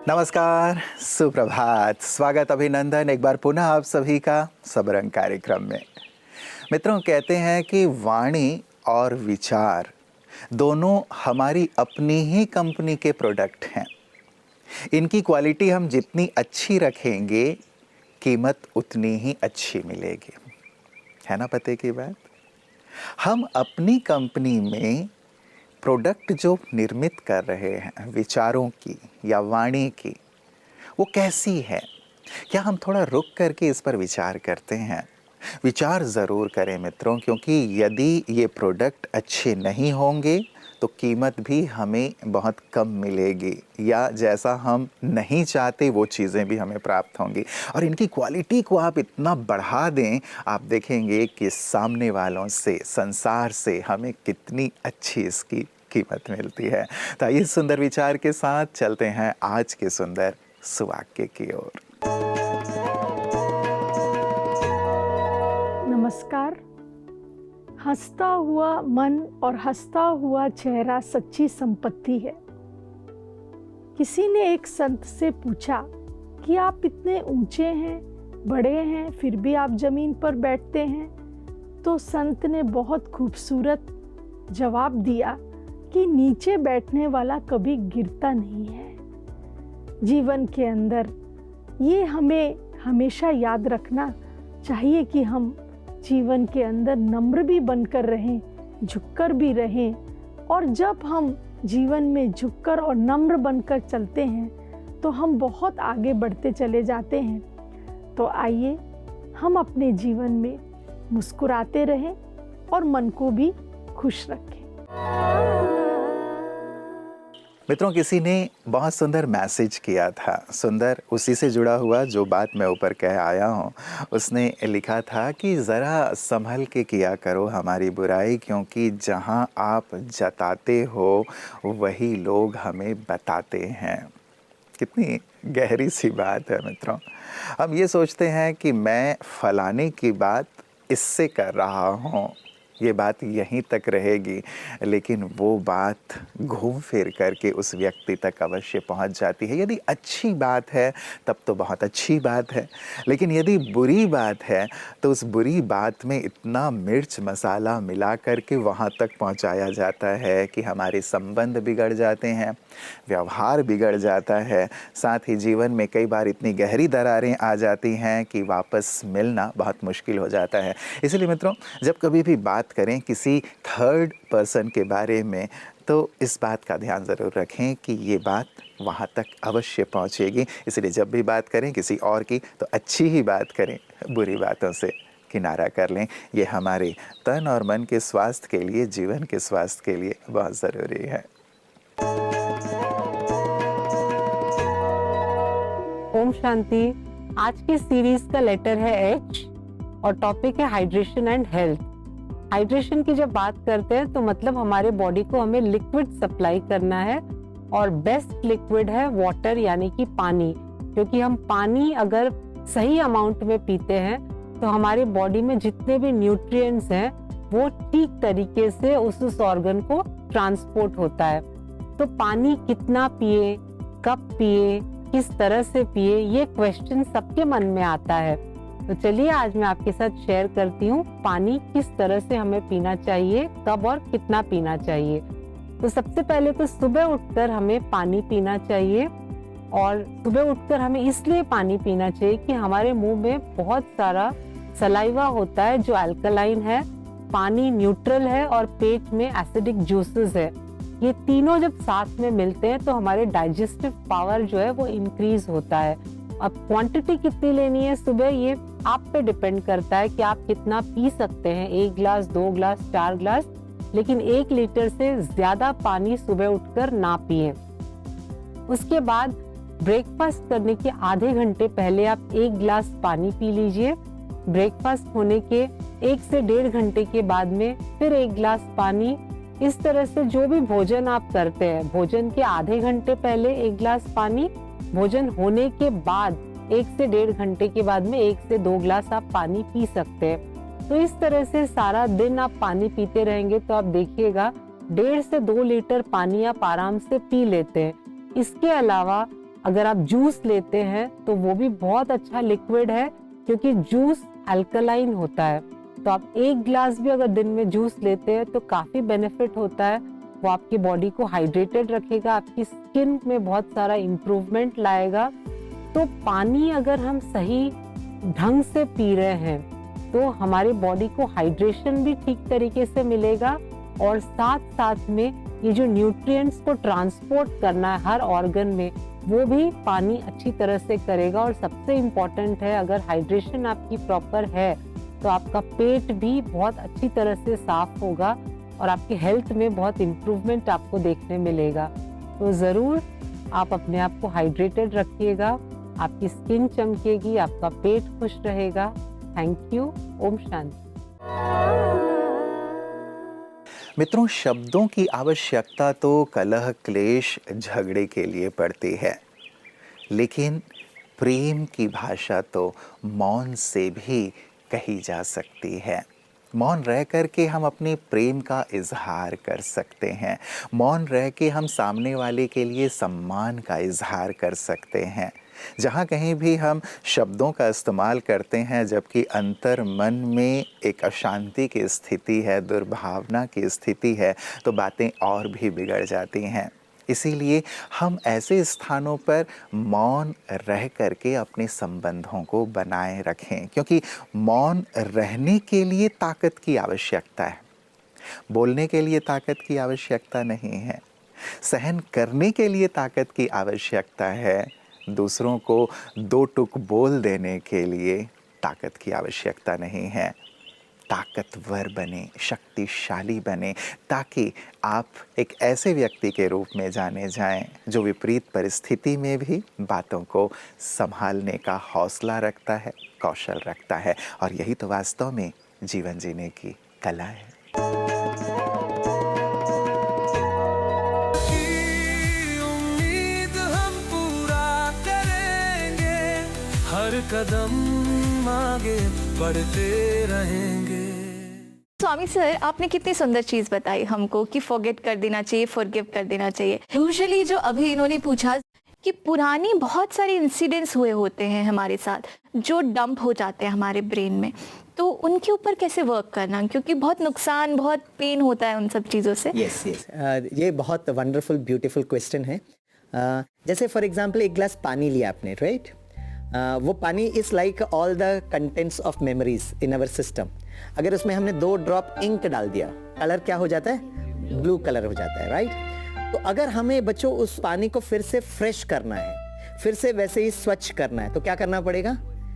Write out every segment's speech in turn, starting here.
नमस्कार, सुप्रभात, स्वागत, अभिनंदन एक बार पुनः आप सभी का सबरंग कार्यक्रम में। मित्रों, कहते हैं कि वाणी और विचार दोनों हमारी अपनी ही कंपनी के प्रोडक्ट हैं। इनकी क्वालिटी हम जितनी अच्छी रखेंगे, कीमत उतनी ही अच्छी मिलेगी। है ना पते की बात? हम अपनी कंपनी में प्रोडक्ट जो निर्मित कर रहे हैं, विचारों की या वाणी की, वो कैसी है? क्या हम थोड़ा रुक करके इस पर विचार करते हैं? विचार ज़रूर करें मित्रों, क्योंकि यदि ये प्रोडक्ट अच्छे नहीं होंगे तो कीमत भी हमें बहुत कम मिलेगी, या जैसा हम नहीं चाहते वो चीज़ें भी हमें प्राप्त होंगी। और इनकी क्वालिटी को आप इतना बढ़ा दें, आप देखेंगे कि सामने वालों से, संसार से हमें कितनी अच्छी इसकी कीमत मिलती है। तो आइए सुंदर विचार के साथ चलते हैं आज के सुंदर सुवाक्य की ओर। नमस्कार। हंसता हुआ मन और हंसता हुआ चेहरा सच्ची संपत्ति है। किसी ने एक संत से पूछा कि आप इतने ऊंचे हैं, बड़े हैं, फिर भी आप जमीन पर बैठते हैं। तो संत ने बहुत खूबसूरत जवाब दिया कि नीचे बैठने वाला कभी गिरता नहीं है। जीवन के अंदर ये हमें हमेशा याद रखना चाहिए कि हम जीवन के अंदर नम्र भी बनकर रहें, झुककर भी रहें। और जब हम जीवन में झुककर और नम्र बनकर चलते हैं तो हम बहुत आगे बढ़ते चले जाते हैं। तो आइए हम अपने जीवन में मुस्कुराते रहें और मन को भी खुश रखें। मित्रों, किसी ने बहुत सुंदर मैसेज किया था, सुंदर उसी से जुड़ा हुआ जो बात मैं ऊपर कह आया हूँ। उसने लिखा था कि ज़रा संभल के किया करो हमारी बुराई, क्योंकि जहाँ आप जताते हो वही लोग हमें बताते हैं। कितनी गहरी सी बात है मित्रों। हम ये सोचते हैं कि मैं फलाने की बात इससे कर रहा हूँ, ये बात यहीं तक रहेगी, लेकिन वो बात घूम फिर करके उस व्यक्ति तक अवश्य पहुंच जाती है। यदि अच्छी बात है तब तो बहुत अच्छी बात है, लेकिन यदि बुरी बात है तो उस बुरी बात में इतना मिर्च मसाला मिला करके वहाँ तक पहुँचाया जाता है कि हमारे संबंध बिगड़ जाते हैं, व्यवहार बिगड़ जाता है, साथ ही जीवन में कई बार इतनी गहरी दरारें आ जाती हैं कि वापस मिलना बहुत मुश्किल हो जाता है। इसलिए मित्रों, जब कभी भी बात करें किसी थर्ड पर्सन के बारे में तो इस बात का ध्यान ज़रूर रखें कि ये बात वहाँ तक अवश्य पहुँचेगी। इसलिए जब भी बात करें किसी और की तो अच्छी ही बात करें, बुरी बातों से किनारा कर लें। ये हमारे तन और मन के स्वास्थ्य के लिए, जीवन के स्वास्थ्य के लिए बहुत ज़रूरी है। ओम शांति। आज की सीरीज का लेटर है एच और टॉपिक है हाइड्रेशन एंड हेल्थ। हाइड्रेशन की जब बात करते हैं तो मतलब हमारे बॉडी को हमें लिक्विड सप्लाई करना है, और बेस्ट लिक्विड है वाटर यानी कि पानी। क्योंकि हम पानी अगर सही अमाउंट में पीते हैं तो हमारे बॉडी में जितने भी न्यूट्रिएंट्स हैं वो ठीक तरीके से उस ऑर्गन को ट्रांसपोर्ट होता है। तो पानी कितना पिए, कब पिए, किस तरह से पिए, ये क्वेश्चन सबके मन में आता है। तो चलिए आज मैं आपके साथ शेयर करती हूँ पानी किस तरह से हमें पीना चाहिए, कब और कितना पीना चाहिए। तो सबसे पहले तो सुबह उठकर हमें पानी पीना चाहिए, और सुबह उठकर हमें इसलिए पानी पीना चाहिए कि हमारे मुंह में बहुत सारा सलाइवा होता है जो अल्कलाइन है, पानी न्यूट्रल है और पेट में एसिडिक जूसेस है। ये तीनों जब साथ में मिलते हैं तो हमारे डाइजेस्टिव पावर जो है वो इंक्रीज होता है। अब क्वांटिटी कितनी लेनी है सुबह, ये आप पे डिपेंड करता है कि आप कितना पी सकते हैं, 1 गिलास, 2 गिलास, 4 गिलास, लेकिन 1 लीटर से ज्यादा पानी सुबह उठकर ना पिए। उसके बाद ब्रेकफास्ट करने के आधे घंटे पहले आप 1 गिलास पानी पी लीजिए। ब्रेकफास्ट होने के 1 से 1.5 घंटे के बाद में फिर 1 गिलास पानी। इस तरह से जो भी भोजन आप करते हैं, भोजन के आधे घंटे पहले 1 गिलास पानी, भोजन होने के बाद 1 से 1.5 घंटे के बाद में 1 से 2 गिलास आप पानी पी सकते हैं। तो इस तरह से सारा दिन आप पानी पीते रहेंगे तो आप देखिएगा 1.5 से 2 लीटर पानी आप आराम से पी लेते हैं। इसके अलावा अगर आप जूस लेते हैं तो वो भी बहुत अच्छा लिक्विड है, क्योंकि जूस अल्कलाइन होता है। तो आप 1 ग्लास भी अगर दिन में जूस लेते हैं तो काफी बेनिफिट होता है। वो आपकी बॉडी को हाइड्रेटेड रखेगा, आपकी स्किन में बहुत सारा इम्प्रूवमेंट लाएगा। तो पानी अगर हम सही ढंग से पी रहे हैं तो हमारी बॉडी को हाइड्रेशन भी ठीक तरीके से मिलेगा, और साथ साथ में ये जो न्यूट्रिएंट्स को ट्रांसपोर्ट करना है हर ऑर्गन में, वो भी पानी अच्छी तरह से करेगा। और सबसे इम्पोर्टेंट है, अगर हाइड्रेशन आपकी प्रॉपर है तो आपका पेट भी बहुत अच्छी तरह से साफ होगा और आपकी हेल्थ में बहुत इम्प्रूवमेंट आपको देखने मिलेगा। तो ज़रूर आप अपने आप को हाइड्रेटेड रखिएगा, आपकी स्किन चमकेगी, आपका पेट खुश रहेगा। Thank you. ओम शांति। मित्रों, शब्दों की आवश्यकता तो कलह, क्लेश, झगड़े के लिए पड़ती है, लेकिन प्रेम की भाषा तो मौन से भी कही जा सकती है। मौन रह कर के हम अपने प्रेम का इजहार कर सकते हैं। मौन रह के हम सामने वाले के लिए सम्मान का इजहार कर सकते हैं। जहाँ कहीं भी हम शब्दों का इस्तेमाल करते हैं जबकि अंतर मन में एक अशांति की स्थिति है, दुर्भावना की स्थिति है, तो बातें और भी बिगड़ जाती हैं। इसीलिए हम ऐसे स्थानों पर मौन रह करके अपने संबंधों को बनाए रखें, क्योंकि मौन रहने के लिए ताकत की आवश्यकता है, बोलने के लिए ताकत की आवश्यकता नहीं है, सहन करने के लिए ताकत की आवश्यकता है, दूसरों को 2 टुक बोल देने के लिए ताकत की आवश्यकता नहीं है। ताकतवर बने, शक्तिशाली बने, ताकि आप एक ऐसे व्यक्ति के रूप में जाने जाएं जो विपरीत परिस्थिति में भी बातों को संभालने का हौसला रखता है, कौशल रखता है। और यही तो वास्तव में जीवन जीने की कला है। उम्मीद हम पूरा करेंगे, हर कदम आगे बढ़ते रहेंगे। स्वामी सर, आपने कितनी सुंदर चीज बताई हमको कि फॉरगेट कर देना चाहिए, फॉरगिव कर देना चाहिए। यूजुअली जो अभी इन्होंने पूछा कि पुरानी बहुत सारे इंसिडेंट्स हुए होते हैं हमारे साथ जो डंप हो जाते हैं हमारे ब्रेन में, तो उनके ऊपर कैसे वर्क करना, क्योंकि बहुत नुकसान, बहुत पेन होता है उन सब चीज़ों से। यस ये बहुत वंडरफुल ब्यूटीफुल क्वेश्चन है। जैसे फॉर एग्जांपल 1 ग्लास पानी लिया आपने, राइट? वो पानी is like all the contents of memories in our system. अगर उसमें हमने 2 ड्रॉप इंक डाल दिया, कलर क्या हो जाता है? ब्लू कलर हो जाता है, राइट? तो अगर हमें बच्चों उस पानी को फिर से फ्रेश करना है, फिर से वैसे ही स्वच्छ करना है, तो क्या करना पड़ेगा?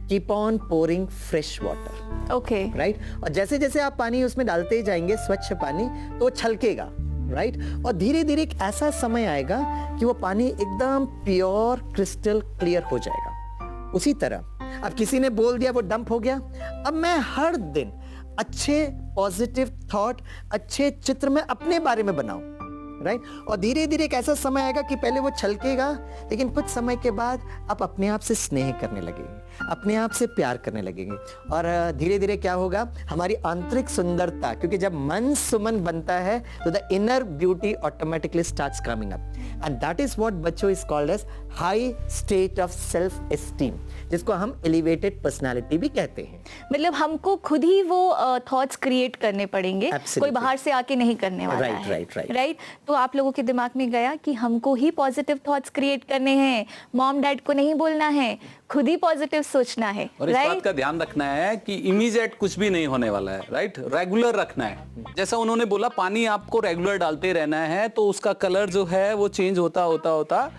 Keep on pouring fresh water. Okay, right? और जैसे जैसे आप पानी उसमें डालते ही जाएंगे, स्वच्छ पानी, तो वो छलकेगा, राइट? और धीरे धीरे एक ऐसा समय आएगा कि वो पानी एकदम प्योर क्रिस्टल क्लियर हो जाएगा। उसी तरह अब किसी ने बोल दिया, वो डंप हो गया, अब मैं हर दिन अच्छे पॉजिटिव थॉट, अच्छे चित्र में अपने बारे में बनाऊं, राइट? और धीरे धीरे एक ऐसा समय आएगा कि पहले वो छलकेगा, लेकिन कुछ समय के बाद आप अपने आप से स्नेह करने लगेंगे, अपने आप से प्यार करने लगेंगे। और धीरे धीरे क्या होगा? हमारी आंतरिक सुंदरता, क्योंकि जब मन सुमन बनता है तो the inner beauty automatically starts coming up, and that is what बच्चों is called as high state of self esteem, जिसको हम एलिवेटेड पर्सनालिटी भी कहते हैं। मतलब हमको खुद ही वो थॉट्स क्रिएट करने पड़ेंगे, Absolutely. कोई बाहर से आके नहीं करने वाला Right, है। right, right. राइट? तो आप लोगों के दिमाग में गया कि हमको ही पॉजिटिव थॉट्स क्रिएट करने हैं, मॉम डैड को नहीं बोलना है, खुद ही पॉजिटिव सोचना है। और इस बात का ध्यान रखना है कि इमीडिएट कुछ भी नहीं होने वाला है, राइट? रेगुलर रखना है। जैसा उन्होंने बोला, पानी आपको रेगुलर डालते रहना है, तो उसका कलर जो है वो चेंज होता होता होता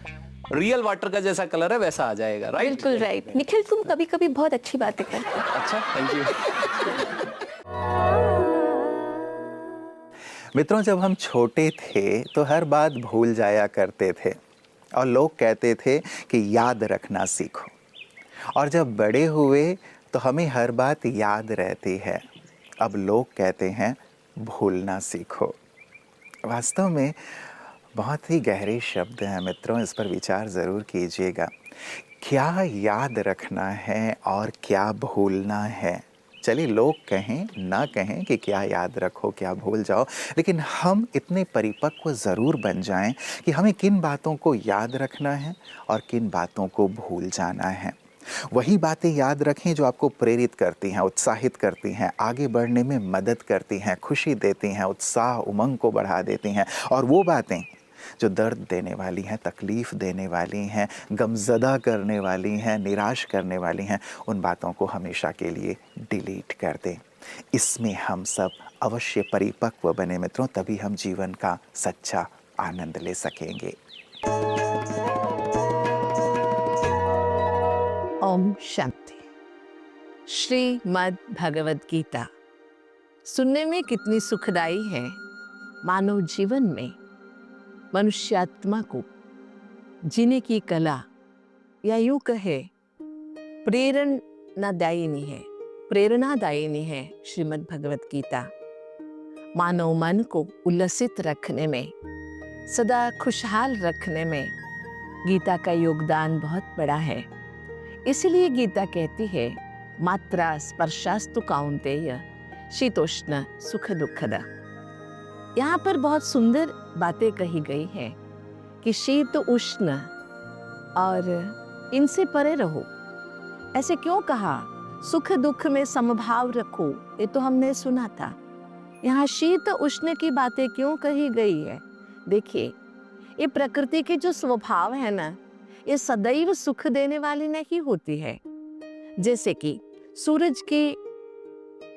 रियल वाटर का जैसा कलर है वैसा आ जाएगा, राइट? बिल्कुल राइट। निखिल, तुम कभी कभी बहुत अच्छी बातें करते हो। अच्छा, थैंक यू। मित्रों, जब हम छोटे थे तो हर बात भूल जाया करते थे और लोग कहते थे कि याद रखना सीखो, और जब बड़े हुए तो हमें हर बात याद रहती है। अब लोग कहते हैं भूलना सीखो। वास्तव में बहुत ही गहरे शब्द हैं मित्रों, इस पर विचार ज़रूर कीजिएगा। क्या याद रखना है और क्या भूलना है, चलिए लोग कहें ना कहें कि क्या याद रखो क्या भूल जाओ, लेकिन हम इतने परिपक्व ज़रूर बन जाएं कि हमें किन बातों को याद रखना है और किन बातों को भूल जाना है। वही बातें याद रखें जो आपको प्रेरित करती हैं, उत्साहित करती हैं, आगे बढ़ने में मदद करती हैं, खुशी देती हैं, उत्साह उमंग को बढ़ा देती हैं। और वो बातें जो दर्द देने वाली हैं, तकलीफ़ देने वाली हैं, गमज़दा करने वाली हैं, निराश करने वाली हैं, उन बातों को हमेशा के लिए डिलीट कर दें। इसमें हम सब अवश्य परिपक्व बने मित्रों, तभी हम जीवन का सच्चा आनंद ले सकेंगे। ओम शांति। श्रीमद् भगवद गीता सुनने में कितनी सुखदाई है। मानव जीवन में मनुष्यात्मा को जीने की कला या यूं कहे प्रेरणादायिनी है श्रीमद् भगवद गीता। मानव मन को उल्लसित रखने में, सदा खुशहाल रखने में गीता का योगदान बहुत बड़ा है। इसलिए गीता कहती है, मात्रा स्पर्शास्तु कौन्तेय शीतोष्ण सुख दुखद। यहाँ पर बहुत सुंदर बातें कही गई हैं कि शीत उष्ण और इनसे परे रहो। ऐसे क्यों कहा? सुख दुख में समभाव रखो, ये तो हमने सुना था। यहाँ शीत उष्ण की बातें क्यों कही गई है? देखिए, ये प्रकृति के जो स्वभाव है ना, ये सदैव सुख देने वाली नहीं होती है। जैसे कि सूरज की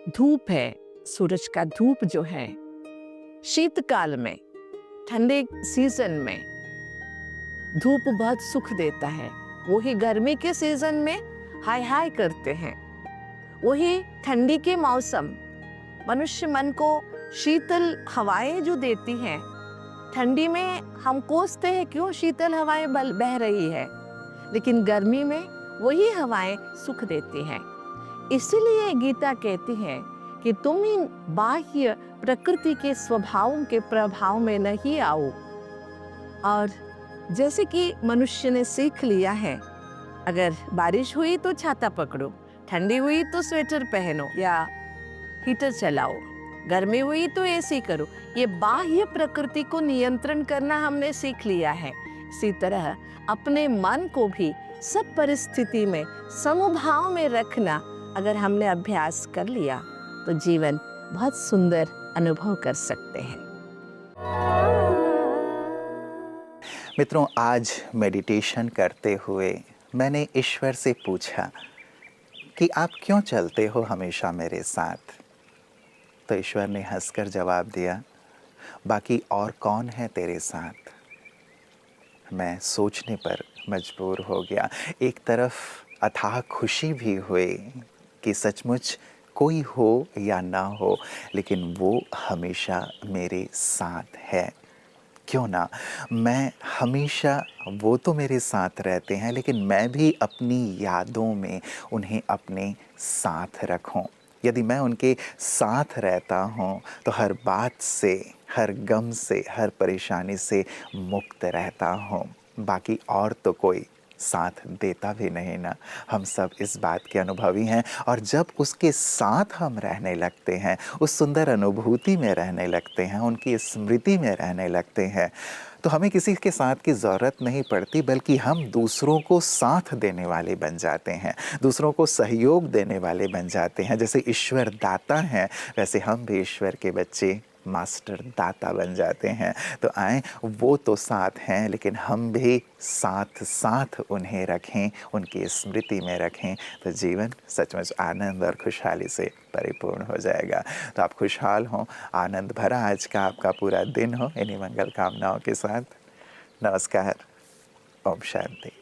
धूप है, सूरज का धूप जो है शीतकाल में, ठंडे सीजन में धूप बहुत सुख देता है। वही गर्मी के सीजन में हाय हाय करते हैं। वही ठंडी के मौसम मनुष्य मन को शीतल हवाएं जो देती हैं। ठंडी में हम कोसते हैं क्यों शीतल हवाएं बह रही है, लेकिन गर्मी में वही हवाएं सुख देती हैं। इसीलिए गीता कहती है कि तुम इन बाह्य प्रकृति के स्वभावों के प्रभाव में नहीं आओ। और जैसे कि मनुष्य ने सीख लिया है, अगर बारिश हुई तो छाता पकड़ो, ठंडी हुई तो स्वेटर पहनो या हीटर चलाओ, गर्मी हुई तो एसी करो। ये बाह्य प्रकृति को नियंत्रण करना हमने सीख लिया है। इसी तरह अपने मन को भी सब परिस्थिति में समभाव में रखना अगर हमने अभ्यास कर लिया तो जीवन बहुत सुंदर अनुभव कर सकते हैं। मित्रों, आज मेडिटेशन करते हुए मैंने ईश्वर से पूछा कि आप क्यों चलते हो हमेशा मेरे साथ? तो ईश्वर ने हंसकर जवाब दिया, बाकी और कौन है तेरे साथ? मैं सोचने पर मजबूर हो गया। एक तरफ अथाह खुशी भी हुई कि सचमुच कोई हो या ना हो, लेकिन वो हमेशा मेरे साथ है। क्यों ना मैं हमेशा, वो तो मेरे साथ रहते हैं, लेकिन मैं भी अपनी यादों में उन्हें अपने साथ रखूं। यदि मैं उनके साथ रहता हूँ तो हर बात से, हर गम से, हर परेशानी से मुक्त रहता हूँ। बाकी और तो कोई साथ देता भी नहीं ना। हम सब इस बात के अनुभवी हैं। और जब उसके साथ हम रहने लगते हैं, उस सुंदर अनुभूति में रहने लगते हैं, उनकी स्मृति में रहने लगते हैं, तो हमें किसी के साथ की ज़रूरत नहीं पड़ती, बल्कि हम दूसरों को साथ देने वाले बन जाते हैं, दूसरों को सहयोग देने वाले बन जाते हैं। जैसे ईश्वर दाता हैं, वैसे हम भी ईश्वर के बच्चे मास्टर दाता बन जाते हैं। तो आएँ, वो तो साथ हैं, लेकिन हम भी साथ साथ उन्हें रखें, उनकी स्मृति में रखें, तो जीवन सचमुच आनंद और खुशहाली से परिपूर्ण हो जाएगा। तो आप खुशहाल हों, आनंद भरा आज का आपका पूरा दिन हो। इन्हीं मंगल कामनाओं के साथ नमस्कार। ओम शांति।